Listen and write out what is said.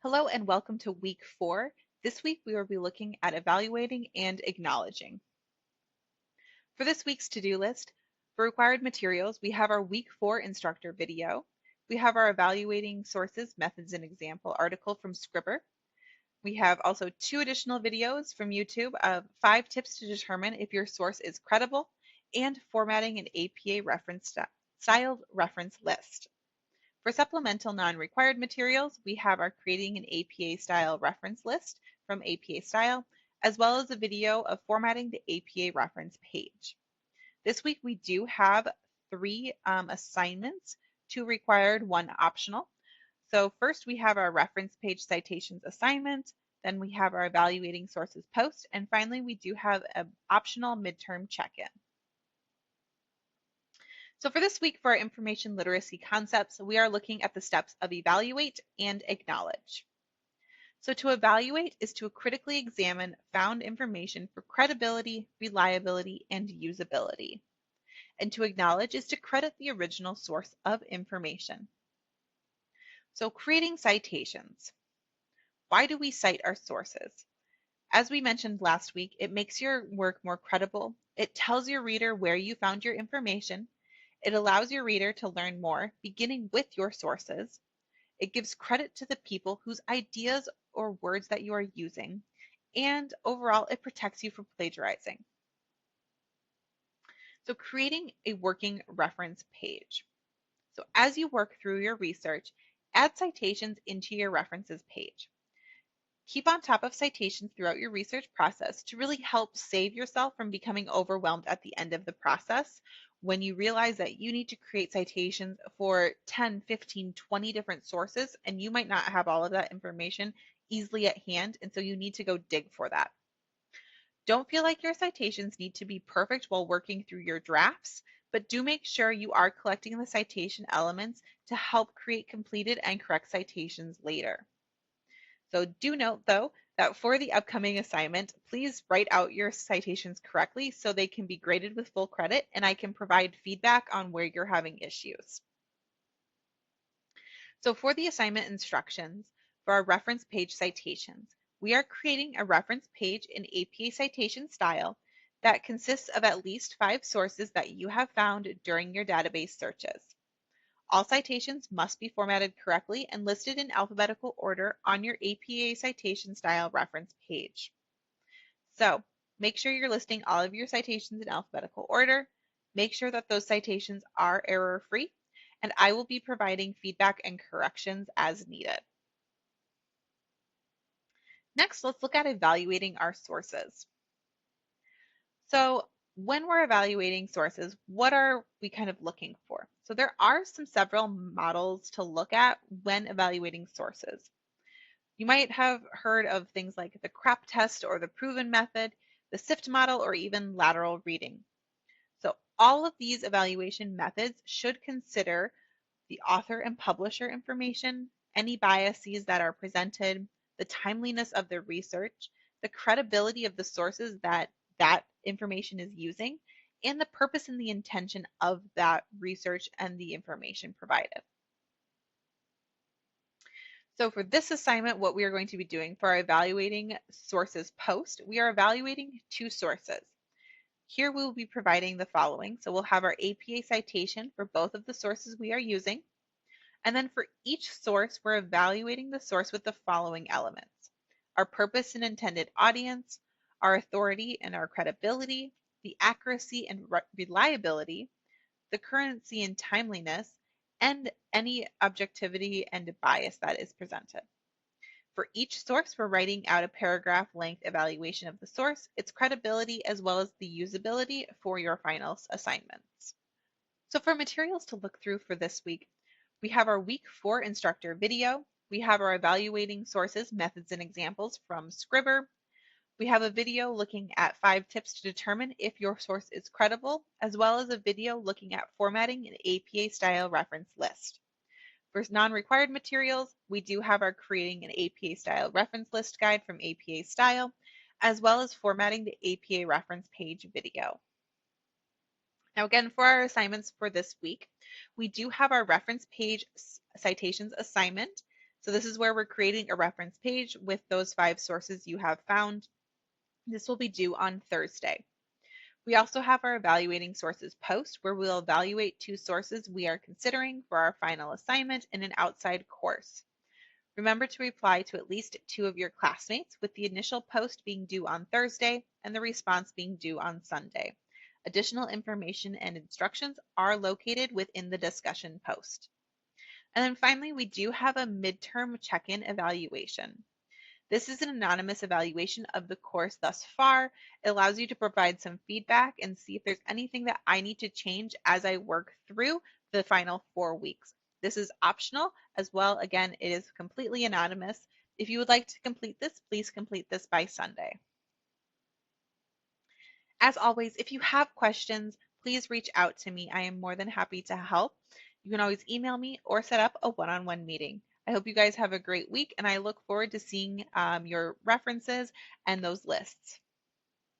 Hello and welcome to week 4. This week we will be looking at evaluating and acknowledging. For this week's to-do list, for required materials, we have our week 4 instructor video. We have our evaluating sources, methods, and example article from Scribber. We have also 2 additional videos from YouTube of 5 tips to determine if your source is credible and formatting an APA reference styled reference list. For supplemental non-required materials, we have our Creating an APA Style Reference List from APA Style, as well as a video of formatting the APA reference page. This week we do have 3 assignments, 2 required, 1 optional. So first we have our reference page citations assignment, then we have our evaluating sources post, and finally we do have an optional midterm check-in. So for this week, for our information literacy concepts, we are looking at the steps of evaluate and acknowledge. So to evaluate is to critically examine found information for credibility, reliability, and usability. And to acknowledge is to credit the original source of information. So creating citations. Why do we cite our sources? As we mentioned last week, it makes your work more credible. It tells your reader where you found your information. It allows your reader to learn more, beginning with your sources. It gives credit to the people whose ideas or words that you are using. And overall, it protects you from plagiarizing. So creating a working reference page. So as you work through your research, add citations into your references page. Keep on top of citations throughout your research process to really help save yourself from becoming overwhelmed at the end of the process when you realize that you need to create citations for 10, 15, 20 different sources, and you might not have all of that information easily at hand, and so you need to go dig for that. Don't feel like your citations need to be perfect while working through your drafts, but do make sure you are collecting the citation elements to help create completed and correct citations later. So do note, though, that for the upcoming assignment, please write out your citations correctly so they can be graded with full credit, and I can provide feedback on where you're having issues. So for the assignment instructions, for our reference page citations, we are creating a reference page in APA citation style that consists of at least 5 sources that you have found during your database searches. All citations must be formatted correctly and listed in alphabetical order on your APA citation style reference page. So make sure you're listing all of your citations in alphabetical order. Make sure that those citations are error-free, and I will be providing feedback and corrections as needed. Next, let's look at evaluating our sources. So when we're evaluating sources, what are we kind of looking for? So there are several models to look at when evaluating sources. You might have heard of things like the CRAP test or the proven method, the SIFT model, or even lateral reading. So all of these evaluation methods should consider the author and publisher information, any biases that are presented, the timeliness of the research, the credibility of the sources that information is using, and the purpose and the intention of that research and the information provided. So for this assignment, what we are going to be doing for our evaluating sources post, we are evaluating 2 sources. Here we will be providing the following. So we'll have our APA citation for both of the sources we are using. And then for each source, we're evaluating the source with the following elements: our purpose and intended audience, our authority and our credibility, the accuracy and reliability, the currency and timeliness, and any objectivity and bias that is presented. For each source, we're writing out a paragraph length evaluation of the source, its credibility, as well as the usability for your final assignments. So for materials to look through for this week, we have our week 4 instructor video. We have our evaluating sources, methods, and examples from Scribber. We have a video looking at 5 tips to determine if your source is credible, as well as a video looking at formatting an APA style reference list. For non-required materials, we do have our Creating an APA style reference list guide from APA Style, as well as formatting the APA reference page video. Now again, for our assignments for this week, we do have our reference page citations assignment So this is where we're creating a reference page with those 5 sources you have found. This will be due on Thursday. We also have our evaluating sources post where we'll evaluate 2 sources we are considering for our final assignment in an outside course. Remember to reply to at least 2 of your classmates, with the initial post being due on Thursday and the response being due on Sunday. Additional information and instructions are located within the discussion post. And then finally, we do have a midterm check-in evaluation. This is an anonymous evaluation of the course thus far. It allows you to provide some feedback and see if there's anything that I need to change as I work through the final 4 weeks. This is optional as well. Again, it is completely anonymous. If you would like to complete this, please complete this by Sunday. As always, if you have questions, please reach out to me. I am more than happy to help. You can always email me or set up a one-on-one meeting. I hope you guys have a great week, and I look forward to seeing your references and those lists.